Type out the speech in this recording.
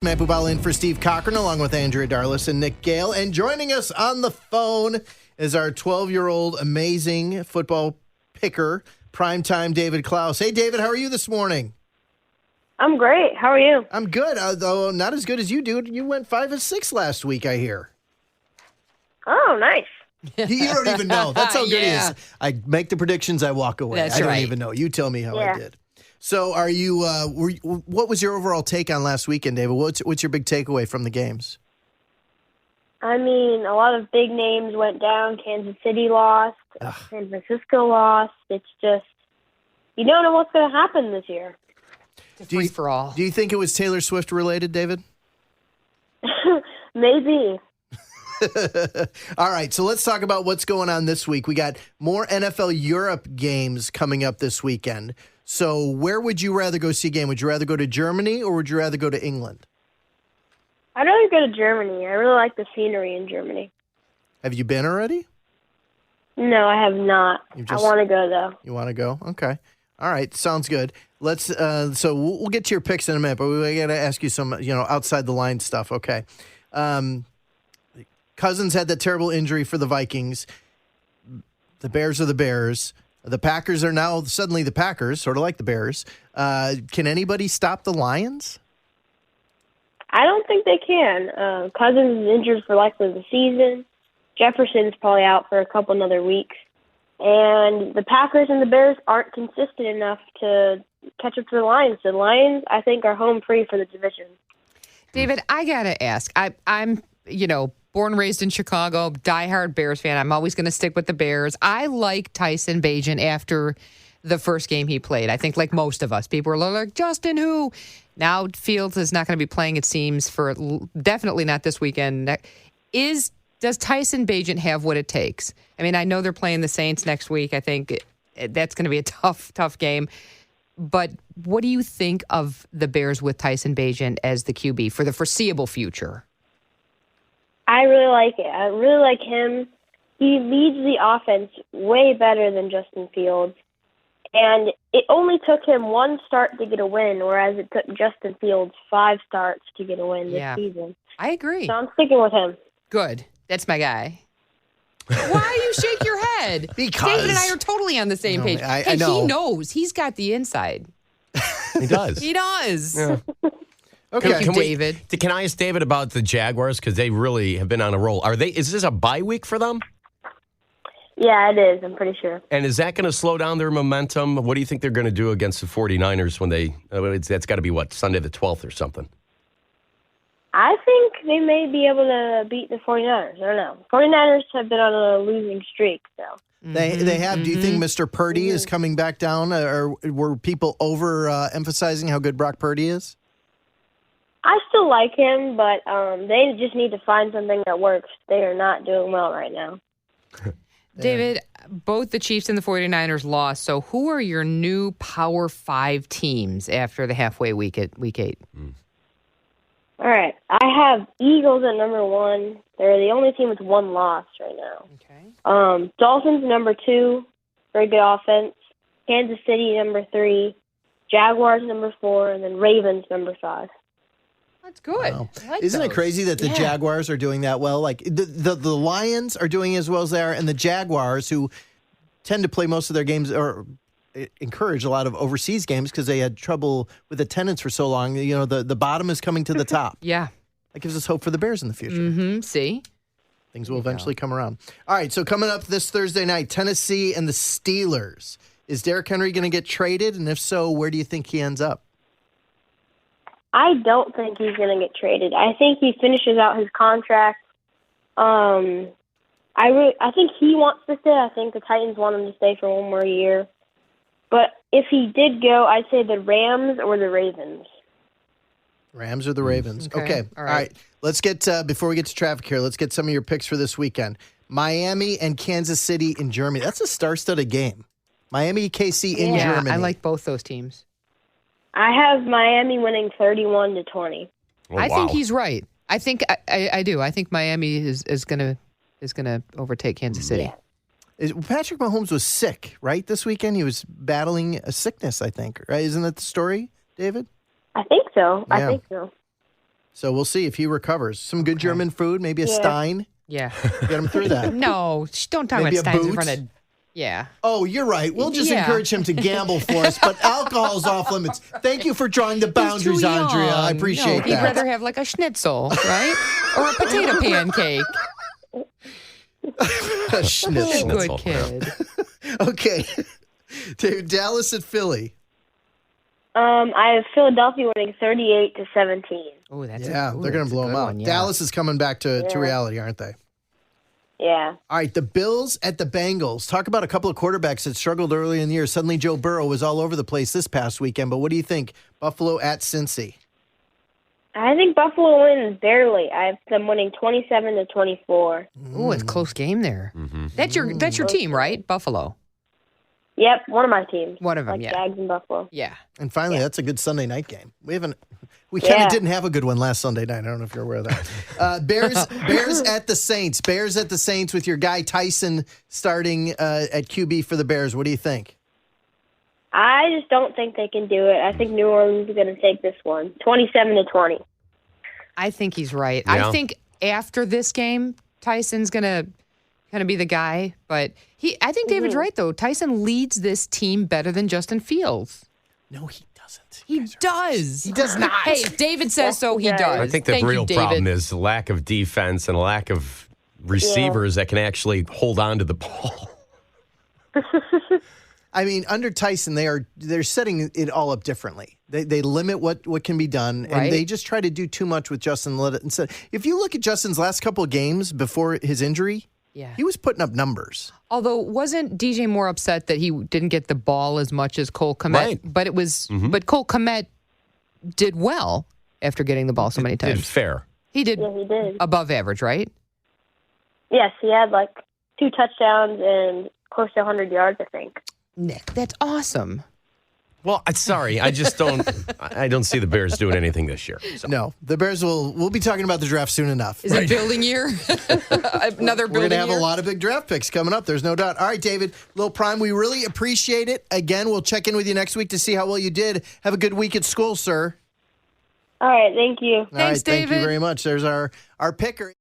Matt Bubala in for Steve Cochran, along with Andrea, Darlas, and Nick Gale. And joining us on the phone is our 12-year-old amazing football picker, Primetime David Klaus. Hey, David, how are you this morning? I'm great. How are you? I'm good, though not as good as you, dude. You went 5-6 last week, I hear. Oh, nice. You don't even know. That's how good he is. I make the predictions, I walk away. That's I don't right. even know. You tell me how I did. So are you, what was your overall take on last weekend, David? What's your big takeaway from the games? I mean, a lot of big names went down. Kansas City lost. San Francisco lost. It's just, you don't know what's going to happen this year. Free for all. Do you think it was Taylor Swift related, David? Maybe. All right, so let's talk about what's going on this week. We got more NFL Europe games coming up this weekend. So where would you rather go see a game? Would you rather go to Germany or would you rather go to England? I'd rather go to Germany. I really like the scenery in Germany. Have you been already? No, I have not. I want to go, though. You want to go? Okay. All right, sounds good. Let's. So we'll get to your picks in a minute, but we got to ask you some, outside the line stuff. Okay. Cousins had that terrible injury for the Vikings. The Bears are the Bears. The Packers are now suddenly the Packers, sort of like the Bears. Can anybody stop the Lions? I don't think they can. Cousins is injured for likely the season. Jefferson's probably out for a couple another weeks. And the Packers and the Bears aren't consistent enough to catch up to the Lions. The Lions, I think, are home free for the division. David, I got to ask. I'm born, raised in Chicago, diehard Bears fan. I'm always going to stick with the Bears. I like Tyson Bagent after the first game he played. I think like most of us, people were like, Justin who? Now Fields is not going to be playing, it seems, for definitely not this weekend. Does Tyson Bagent have what it takes? I mean, I know they're playing the Saints next week. I think that's going to be a tough game. But what do you think of the Bears with Tyson Bagent as the QB for the foreseeable future? I really like it. I really like him. He leads the offense way better than Justin Fields. And it only took him one start to get a win, whereas it took Justin Fields 5 starts to get a win this season. I agree. So I'm sticking with him. Good. That's my guy. Why do you shake your head? Because David and I are totally on the same page. I know. He knows. He's got the inside. He does. He does. Yeah. Okay. Thank you, David. Can I ask David about the Jaguars? Because they really have been on a roll. Is this a bye week for them? Yeah, it is. I'm pretty sure. And is that going to slow down their momentum? What do you think they're going to do against the 49ers when that's got to be, Sunday the 12th or something? I think they may be able to beat the 49ers. I don't know. 49ers have been on a losing streak, so. They have. Do you think Mr. Purdy is coming back down, or were people emphasizing how good Brock Purdy is? I still like him, but they just need to find something that works. They are not doing well right now. David, both the Chiefs and the 49ers lost. So who are your new Power 5 teams after the halfway week at Week 8? All right. I have Eagles at number 1. They're the only team with 1 loss right now. Okay. Dolphins number 2. Very good offense. Kansas City number 3. Jaguars number 4. And then Ravens number 5. That's good. Wow. I like Isn't it those. crazy that the Jaguars are doing that well? Like the Lions are doing as well as they are, and the Jaguars, who tend to play most of their games or encourage a lot of overseas games because they had trouble with attendance for so long. The bottom is coming to the top. Yeah. That gives us hope for the Bears in the future. Mm-hmm. See? Things will eventually come around. All right, so coming up this Thursday night, Tennessee and the Steelers. Is Derrick Henry going to get traded? And if so, where do you think he ends up? I don't think he's going to get traded. I think he finishes out his contract. I think he wants to stay. I think the Titans want him to stay for 1 more year. But if he did go, I'd say the Rams or the Ravens. Rams or the Ravens. Okay. All right. Let's get, before we get to traffic here, let's get some of your picks for this weekend. Miami and Kansas City in Germany. That's a star-studded game. Miami, KC in Germany. I like both those teams. I have Miami winning 31-20. Oh, I think he's right. I think I do. I think Miami is gonna overtake Kansas City. Yeah. Patrick Mahomes was sick, right? This weekend he was battling a sickness, I think. Right? Isn't that the story, David? I think so. Yeah. I think so. So we'll see if he recovers. Some good German food, maybe a Stein. Yeah. Get him through that. No, don't talk Maybe a about Steins in boot? front of. Yeah. Oh, you're right. We'll just Yeah. encourage him to gamble for us, but alcohol's off limits. Thank you for drawing the boundaries, He's too Andrea. I young. appreciate No, He'd that. rather have like a schnitzel, right? Or a potato pancake. Schnitzel. Good kid. Okay. Dude, Dallas at Philly. I have Philadelphia winning 38-17. Oh, that's Yeah, they're going to blow them out. One, yeah. Dallas is coming back to reality, aren't they? Yeah. All right, the Bills at the Bengals. Talk about a couple of quarterbacks that struggled early in the year. Suddenly Joe Burrow was all over the place this past weekend. But what do you think? Buffalo at Cincy. I think Buffalo wins barely. I have them winning 27-24. Oh, it's a close game there. That's your team, right? Buffalo. Yep, one of my teams. One of them, like yeah. Jags and Buffalo. Yeah. And finally, that's a good Sunday night game. We kind of didn't have a good one last Sunday night. I don't know if you're aware of that. Bears at the Saints. Bears at the Saints with your guy Tyson starting at QB for the Bears. What do you think? I just don't think they can do it. I think New Orleans is going to take this one, 27-20. I think he's right. Yeah. I think after this game, Tyson's gonna be the guy. But I think David's right though. Tyson leads this team better than Justin Fields. No, he doesn't. He does. He does not. Hey, if David says so, he does. I think the Thank real you, David. problem is the lack of defense and a lack of receivers that can actually hold on to the ball. I mean, under Tyson, they're setting it all up differently. They limit what can be done, Right. and they just try to do too much with Justin. Instead, if you look at Justin's last couple of games before his injury, Yeah. he was putting up numbers. Although, wasn't DJ more upset that he didn't get the ball as much as Cole Kmet? Right. But it was, but Cole Kmet did well after getting the ball so many Did times. fair. He did Yeah, he did. above average, right? Yes, he had like 2 touchdowns and close to 100 yards, I think. Nick, that's awesome. Well, I'm sorry. I just don't. I don't see the Bears doing anything this year. So. No, the Bears we'll be talking about the draft soon enough. Is it building year? Another We're building going to have year? a lot of big draft picks coming up. There's no doubt. All right, David, Lil Prime, we really appreciate it. Again, we'll check in with you next week to see how well you did. Have a good week at school, sir. All right, thank you. All right, Thanks, thank you David. very much. There's our picker.